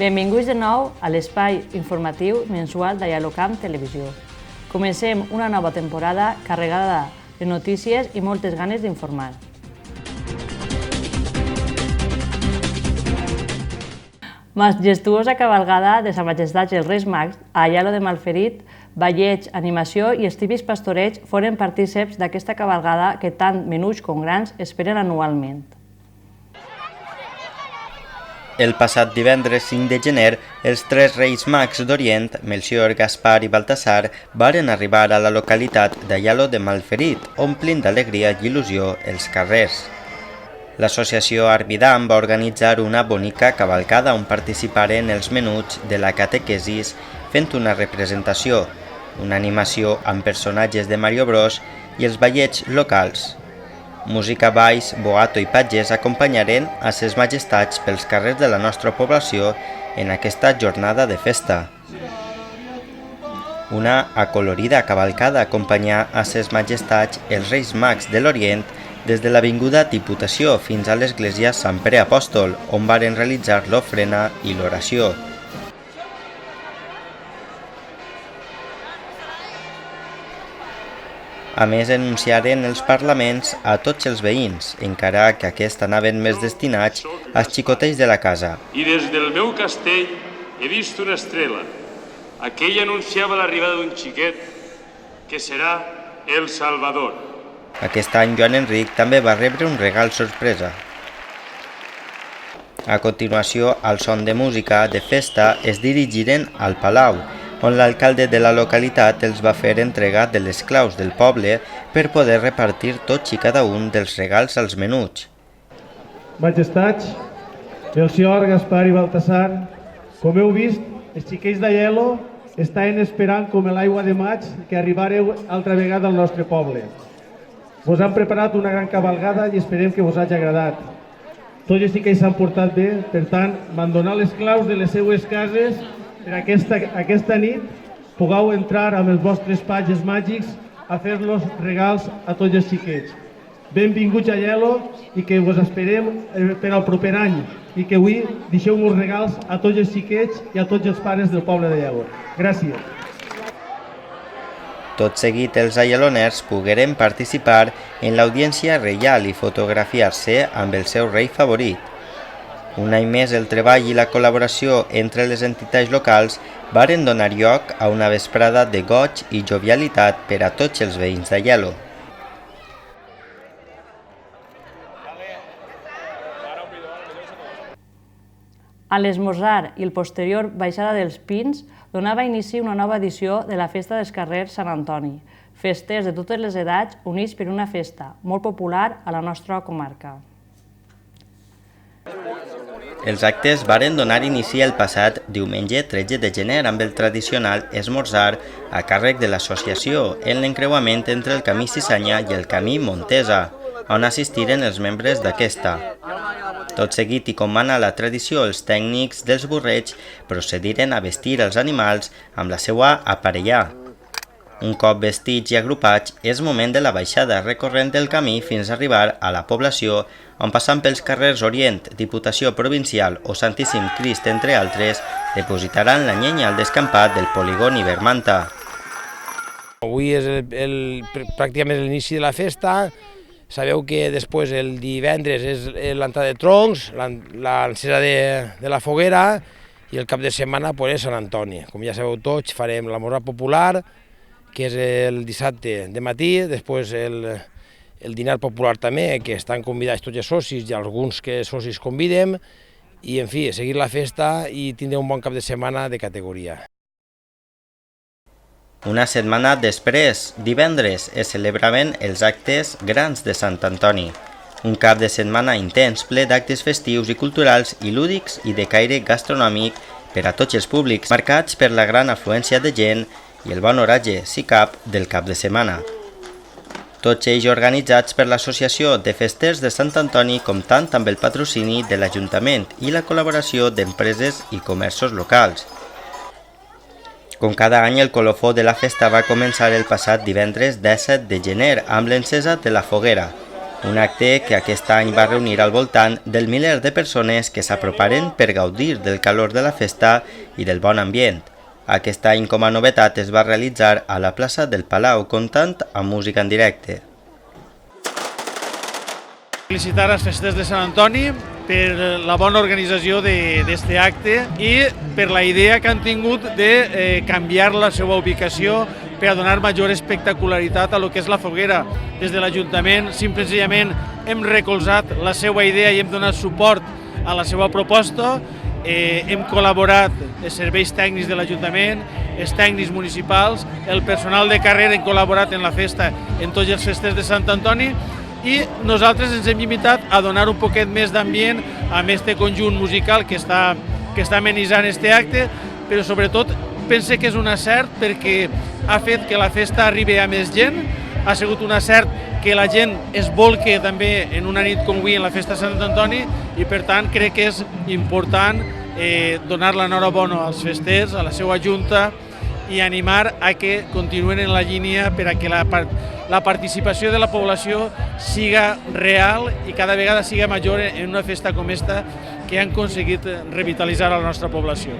Benvinguts de nou a l'espai informatiu mensual de Yalocamp Televisió. Comencem una nova temporada carregada de notícies i moltes ganes d'informar. Majestuosa cavalgada de Sa Majestat els Reis Mags a Aielo de Malferit, balleig, animació i estivis pastoreig foren partíceps d'aquesta cavalgada que tant menuts com grans esperen anualment. El passat divendres 5 de gener, els tres Reis Mags d'Orient, Melcior, Gaspar i Baltasar, varen arribar a la localitat d'Aielo de Malferit, omplint d'alegria i il·lusió els carrers. L'associació Arbidam va organitzar una bonica cavalcada on participaren els menuts de la catequesis fent una representació, una animació amb personatges de Mario Bros i els ballets locals. Música, balls, boato i patges acompanyaren a ses majestats pels carrers de la nostra població en aquesta jornada de festa. Una acolorida cavalcada acompanyà a ses majestats els Reis Mags de l'Orient des de l'avinguda Diputació fins a l'església Sant Pere Apòstol, on varen realitzar l'ofrena i l'oració. A més, anunciaren els parlaments a tots els veïns, encara que aquests anaven més destinats als xicotells de la casa. I des del meu castell he vist una estrela. Aquella anunciava l'arribada d'un xiquet que serà el Salvador. Aquest any Joan Enric també va rebre un regal sorpresa. A continuació, al son de música de festa es dirigiren al Palau, on l'alcalde de la localitat els va fer entrega de les claus del poble per poder repartir tots i cada un dels regals als menuts. Majestats, Melcior, Gaspar i Baltasar, com heu vist, els xiquets d'Aielo estaven esperant com l'aigua de maig que arribareu altra vegada al nostre poble. Vos han preparat una gran cavalgada i esperem que vos hagi agradat. Tots els xiquets s'han portat bé, per tant, m'han donat les claus de les seues cases per aquesta nit pugueu entrar amb els vostres patges màgics a fer-los regals a tots els xiquets. Benvinguts a Aielo i que vos esperem per al proper any i que avui deixeu uns regals a tots els xiquets i a tots els pares del poble d'Aielo. Gràcies. Tot seguit, els aieloners pogueren participar en l'audiència reial i fotografiar-se amb el seu rei favorit. Un any més, el treball i la col·laboració entre les entitats locals varen donar lloc a una vesprada de goig i jovialitat per a tots els veïns d'Aielo. A l'esmorzar i el posterior baixada dels Pins donava inici una nova edició de la Festa dels Carrers Sant Antoni, festers de totes les edats units per una festa molt popular a la nostra comarca. Els actes varen donar inici el passat diumenge 13 de gener amb el tradicional esmorzar a càrrec de l'associació en l'encreuament entre el camí Cissanya i el camí Montesa, on assistiren els membres d'aquesta. Tot seguit i com mana la tradició, els tècnics dels burreig procediren a vestir els animals amb la seva aparellà. Un cop vestits i agrupats, és moment de la baixada recorrent el camí fins a arribar a la població, on passant pels carrers Orient, Diputació Provincial o Santíssim Crist, entre altres, depositaran la llenya al descampat del polígon Ibermanta. Avui és pràcticament l'inici de la festa. Sabeu que després el divendres és l'entrada de troncs, l'encesa de la foguera i el cap de setmana és Sant Antoni. Com ja sabeu tots, farem l'esmorzar popular, que és el dissabte de matí, després el dinar popular també, que estan convidats tots els socis i alguns que socis convidem, i en fi, seguir la festa i tindre un bon cap de setmana de categoria. Una setmana després, divendres, es celebraven els actes grans de Sant Antoni. Un cap de setmana intens, ple d'actes festius i culturals i lúdics i de caire gastronòmic per a tots els públics, marcats per la gran afluència de gent i el bon oratge, si cap, del cap de setmana. Tots ells organitzats per l'Associació de Festers de Sant Antoni, comptant amb el patrocini de l'Ajuntament i la col·laboració d'empreses i comerços locals. Com cada any, el colofó de la festa va començar el passat divendres 17 de gener amb l'encesa de la foguera, un acte que aquest any va reunir al voltant del miler de persones que s'aproparen per gaudir del calor de la festa i del bon ambient. Aquest any, com a novetat, es va realitzar a la plaça del Palau, comptant amb música en directe. Felicitar les festes de Sant Antoni per la bona organització d'aquest acte i per la idea que han tingut de canviar la seva ubicació per a donar major espectacularitat a lo que és la foguera. Des de l'Ajuntament, simple i senzillament, hem recolzat la seva idea i hem donat suport a la seva proposta. Hem col·laborat els serveis tècnics de l'Ajuntament, els tècnics municipals, el personal de carrera hem col·laborat en la festa, en tots els festes de Sant Antoni, i nosaltres ens hem limitat a donar un poquet més d'ambient amb aquest conjunt musical que està amenitzant aquest acte, però sobretot pense que és un acert perquè ha fet que la festa arribi a més gent, ha sigut un acert que la gent es volque també en una nit com avui en la festa de Sant Antoni i per tant crec que és important donar l'enhorabona als festers, a la seva junta i animar a que continuen en la línia per a que la participació de la població siga real i cada vegada siga major en una festa com esta que han aconseguit revitalitzar a la nostra població.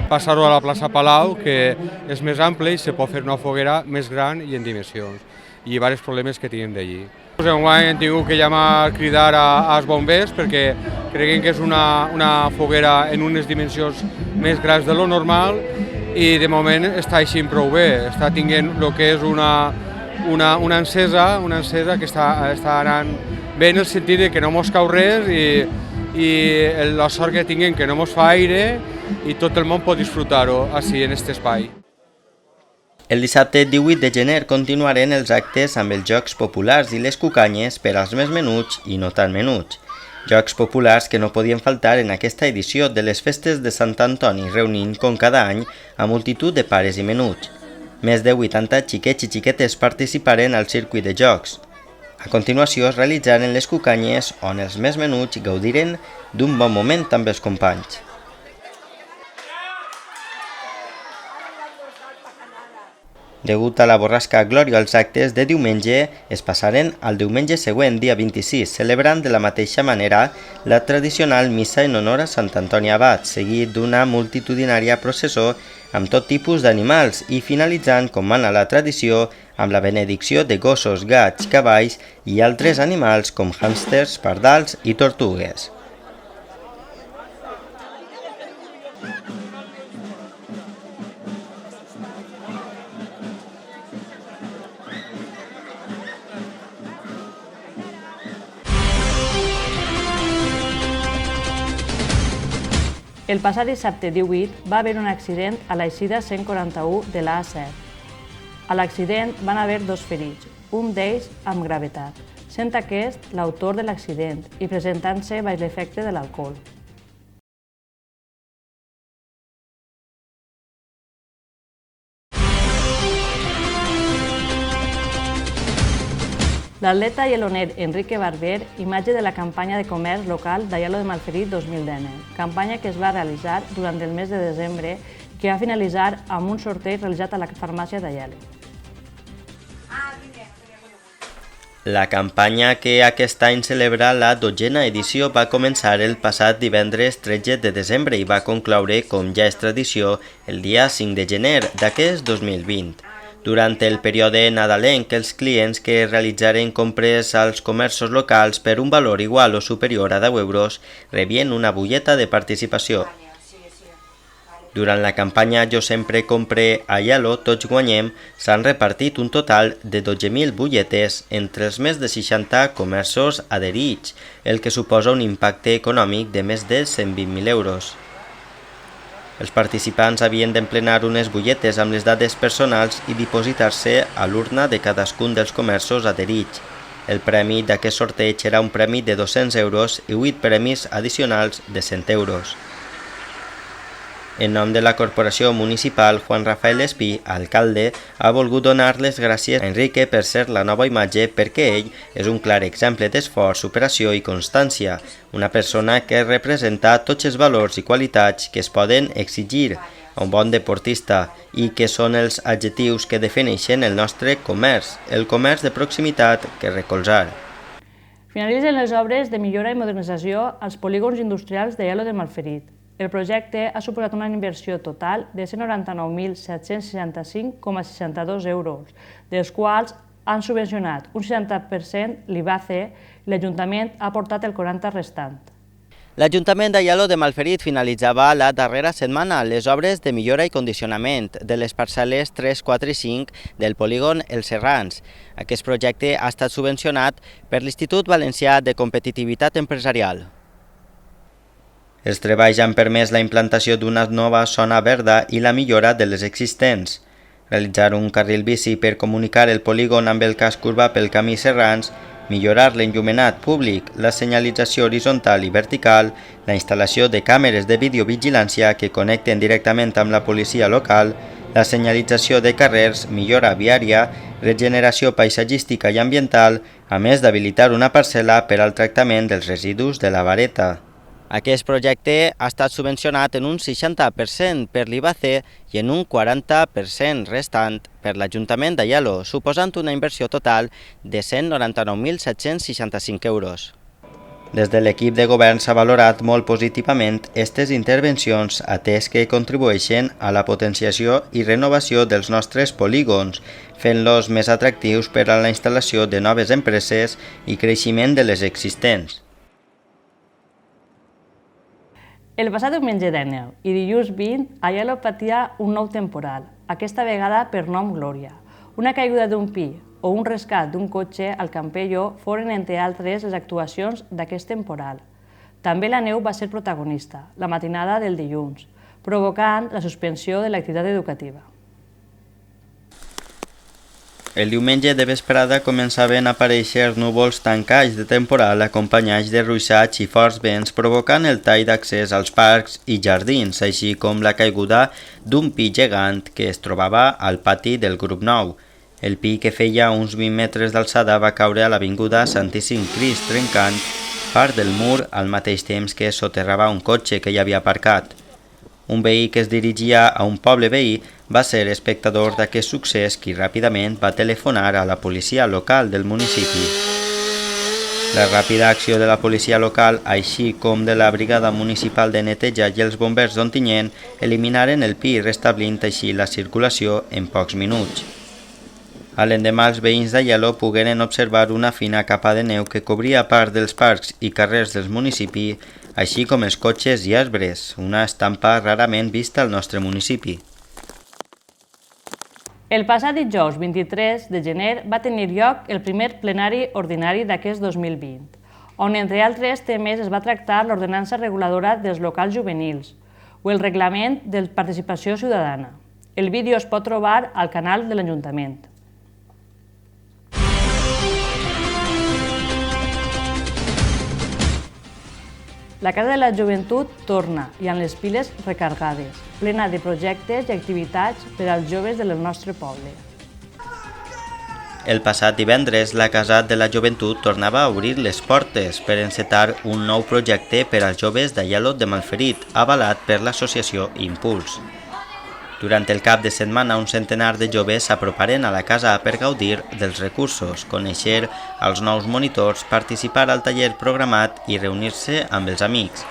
Passar-ho a la plaça Palau, que és més ampla i se pot fer una foguera més gran i en dimensions, i diversos problemes que tenim d'allí. Enguany hem tingut que llamar, cridar als bombers perquè creiem que és una foguera en unes dimensions més grans de lo normal i de moment està així prou bé, està tinguent el que és una encesa que està anant bé en el sentit de que no mos cau res i la sort que tinguem que no mos fa aire i tot el món pot disfrutar-ho així en aquest espai. El dissabte 18 de gener continuaren els actes amb els jocs populars i les cucanyes per als més menuts i no tan menuts. Jocs populars que no podien faltar en aquesta edició de les festes de Sant Antoni, reunint, com cada any, a multitud de pares i menuts. Més de 80 xiquets i xiquetes participaren al circuit de jocs. A continuació es realitzaren les cucanyes on els més menuts gaudiren d'un bon moment amb els companys. Degut a la borrasca Glòria, els actes de diumenge es passaren al diumenge següent, dia 26, celebrant de la mateixa manera la tradicional missa en honor a Sant Antoni Abat, seguit d'una multitudinària processó amb tot tipus d'animals i finalitzant, com mana la tradició, amb la benedicció de gossos, gats, cavalls i altres animals com hàmsters, pardals i tortugues. El passat dissabte 18 va haver un accident a l'eixida 141 de l'A7. A l'accident van haver 2 ferits, un d'ells amb gravetat, sent aquest l'autor de l'accident i presentant-se baix l'efecte de l'alcohol. L'atleta ialoner Enrique Barber, imatge de la campanya de comerç local d'Aielo de Malferit 2019, campanya que es va realitzar durant el mes de desembre i que va finalitzar amb un sorteig realitzat a la farmàcia d'Aielo. La campanya, que aquest any celebra la 12a edició, va començar el passat divendres 13 de desembre i va concloure, com ja és tradició, el dia 5 de gener d'aquest 2020. Durant el període nadalenc, els clients que realitzaren compres als comerços locals per un valor igual o superior a 10 euros rebien una butlleta de participació. Durant la campanya Jo sempre compre a Aielo, tots guanyem, s'han repartit un total de 12.000 butlletes entre els més de 60 comerços adherits, el que suposa un impacte econòmic de més de 120.000 euros. Els participants havien d'emplenar unes butlletes amb les dades personals i dipositar-se a l'urna de cadascun dels comerços adherits. El premi d'aquest sorteig era un premi de 200 euros i 8 premis addicionals de 100 euros. En nom de la Corporació Municipal, Juan Rafael Espí, alcalde, ha volgut donar les gràcies a Enrique per ser la nova imatge perquè ell és un clar exemple d'esforç, superació i constància, una persona que representa tots els valors i qualitats que es poden exigir a un bon deportista i que són els adjectius que defineixen el nostre comerç, el comerç de proximitat que recolzar. Finalitzen les obres de millora i modernització als polígons industrials d'Aielo de Malferit. El projecte ha suposat una inversió total de 199.765,62 euros, dels quals han subvencionat un 60% l'IBACE i l'Ajuntament ha aportat el 40% restant. L'Ajuntament d'Aielo de Malferit finalitzava la darrera setmana les obres de millora i condicionament de les parcel·les 3, 4 i 5 del polígon Els Serrans. Aquest projecte ha estat subvencionat per l'Institut Valencià de Competitivitat Empresarial. Els treballs han permès la implantació d'una nova zona verda i la millora de les existents. Realitzar un carril bici per comunicar el polígon amb el casc urbà pel camí Serrans, millorar l'enllumenat públic, la senyalització horitzontal i vertical, la instal·lació de càmeres de videovigilància que connecten directament amb la policia local, la senyalització de carrers, millora viària, regeneració paisatgística i ambiental, a més d'habilitar una parcel·la per al tractament dels residus de la vareta. Aquest projecte ha estat subvencionat en un 60% per l'IBACE i en un 40% restant per l'Ajuntament d'Aielo, suposant una inversió total de 199.765 euros. Des de l'equip de govern s'ha valorat molt positivament aquestes intervencions, atès que contribueixen a la potenciació i renovació dels nostres polígons, fent-los més atractius per a la instal·lació de noves empreses i creixement de les existents. El passat diumenge 19 i dilluns 20, Aielo patia un nou temporal, aquesta vegada per nom Glòria. Una caiguda d'un pi o un rescat d'un cotxe al Campello foren, entre altres, les actuacions d'aquest temporal. També la neu va ser protagonista, la matinada del dilluns, provocant la suspensió de l'activitat educativa. El diumenge de vesprada començaven a aparèixer núvols tancats de temporal acompanyats de ruixats i forts vents provocant el tall d'accés als parcs i jardins, així com la caiguda d'un pi gegant que es trobava al pati del grup 9. El pi, que feia uns 20 metres d'alçada, va caure a l'avinguda Santíssim Crist, trencant part del mur al mateix temps que soterrava un cotxe que hi havia aparcat. Un veí que es dirigia a un poble veí va ser espectador d'aquest succés qui ràpidament va telefonar a la policia local del municipi. La ràpida acció de la policia local, així com de la brigada municipal de neteja i els bombers d'Ontinyent, eliminaren el pi, restablint així la circulació en pocs minuts. A l'endemà, els veïns d'Aielo pogueren observar una fina capa de neu que cobria part dels parcs i carrers del municipi, així com els cotxes i arbres, una estampa rarament vista al nostre municipi. El passat dijous 23 de gener va tenir lloc el primer plenari ordinari d'aquest 2020, on, entre altres temes, es va tractar l'ordenança reguladora dels locals juvenils o el reglament de participació ciutadana. El vídeo es pot trobar al canal de l'Ajuntament. La Casa de la Joventut torna i amb les piles recargades, plena de projectes i activitats per als joves del nostre poble. El passat divendres, la Casa de la Joventut tornava a obrir les portes per encetar un nou projecte per als joves d'Aielo de Malferit, avalat per l'associació Impuls. Durant el cap de setmana, un centenar de joves s'aproparen a la casa per gaudir dels recursos, conèixer els nous monitors, participar al taller programat i reunir-se amb els amics.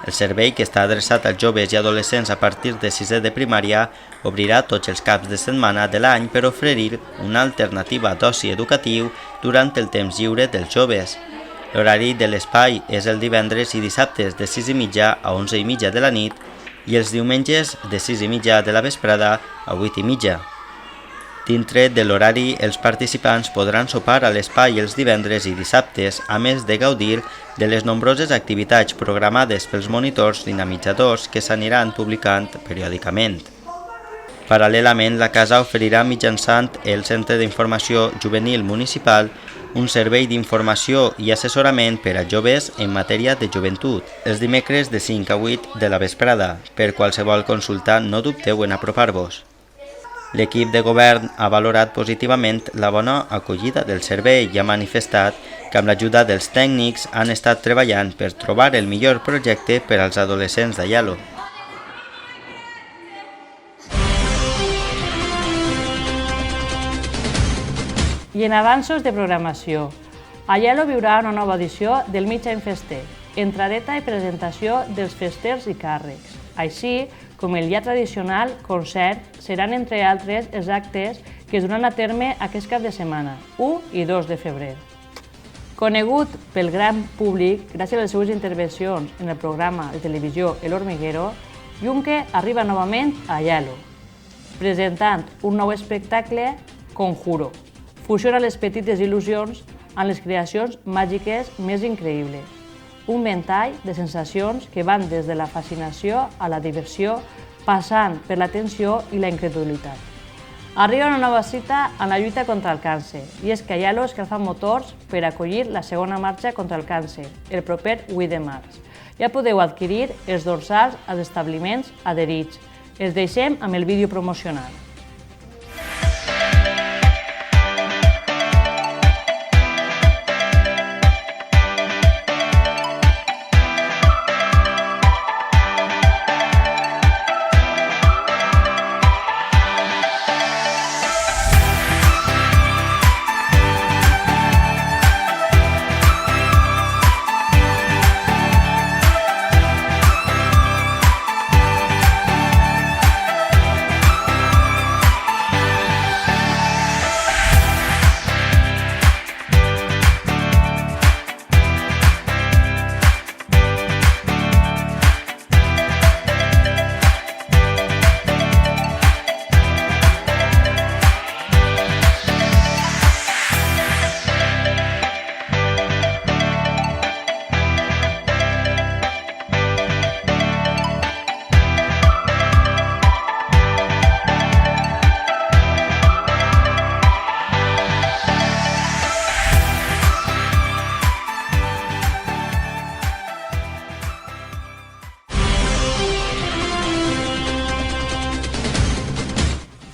El servei, que està adreçat als joves i adolescents a partir de 6è de primària, obrirà tots els caps de setmana de l'any per oferir una alternativa d'oci educatiu durant el temps lliure dels joves. L'horari de l'espai és el divendres i dissabtes de 6:30 a 11:30 de la nit i els diumenges de 6:30 de la vesprada a 8:30. Dintre de l'horari, els participants podran sopar a l'espai els divendres i dissabtes, a més de gaudir de les nombroses activitats programades pels monitors dinamitzadors que s'aniran publicant periòdicament. Paral·lelament, la casa oferirà mitjançant el Centre d'Informació Juvenil Municipal un servei d'informació i assessorament per a joves en matèria de joventut, els dimecres de 5 a 8 de la vesprada. Per qualsevol consulta, no dubteu en apropar-vos. L'equip de govern ha valorat positivament la bona acollida del servei i ha manifestat que amb l'ajuda dels tècnics han estat treballant per trobar el millor projecte per als adolescents d'Aielo. I en avanços de programació, Aielo viurà una nova edició del Mig Any Fester, entradeta i presentació dels festers i càrrecs. Així com el ja tradicional concert seran, entre altres, els actes que es duran a terme aquest cap de setmana, 1 i 2 de febrer. Conegut pel gran públic gràcies a les seues intervencions en el programa de televisió El Hormiguero, Yunque arriba novament a Aielo, presentant un nou espectacle, Conjuro. Fusiona les petites il·lusions amb les creacions màgiques més increïbles. Un ventall de sensacions que van des de la fascinació a la diversió, passant per la tensió i la incredulitat. Arriba una nova cita en la lluita contra el càncer, i és que Aielo escalfa motors per acollir la segona marxa contra el càncer, el proper 8 de març. Ja podeu adquirir els dorsals als establiments adherits. Els deixem amb el vídeo promocional.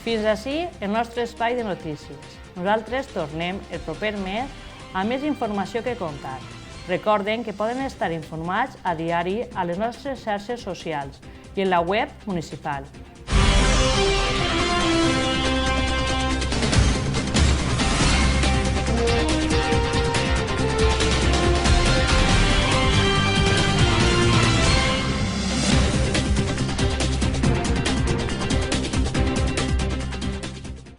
Fins ací el nostre espai de notícies. Nosaltres tornem el proper mes amb més informació que contar. Recorden que poden estar informats a diari a les nostres xarxes socials i en la web municipal.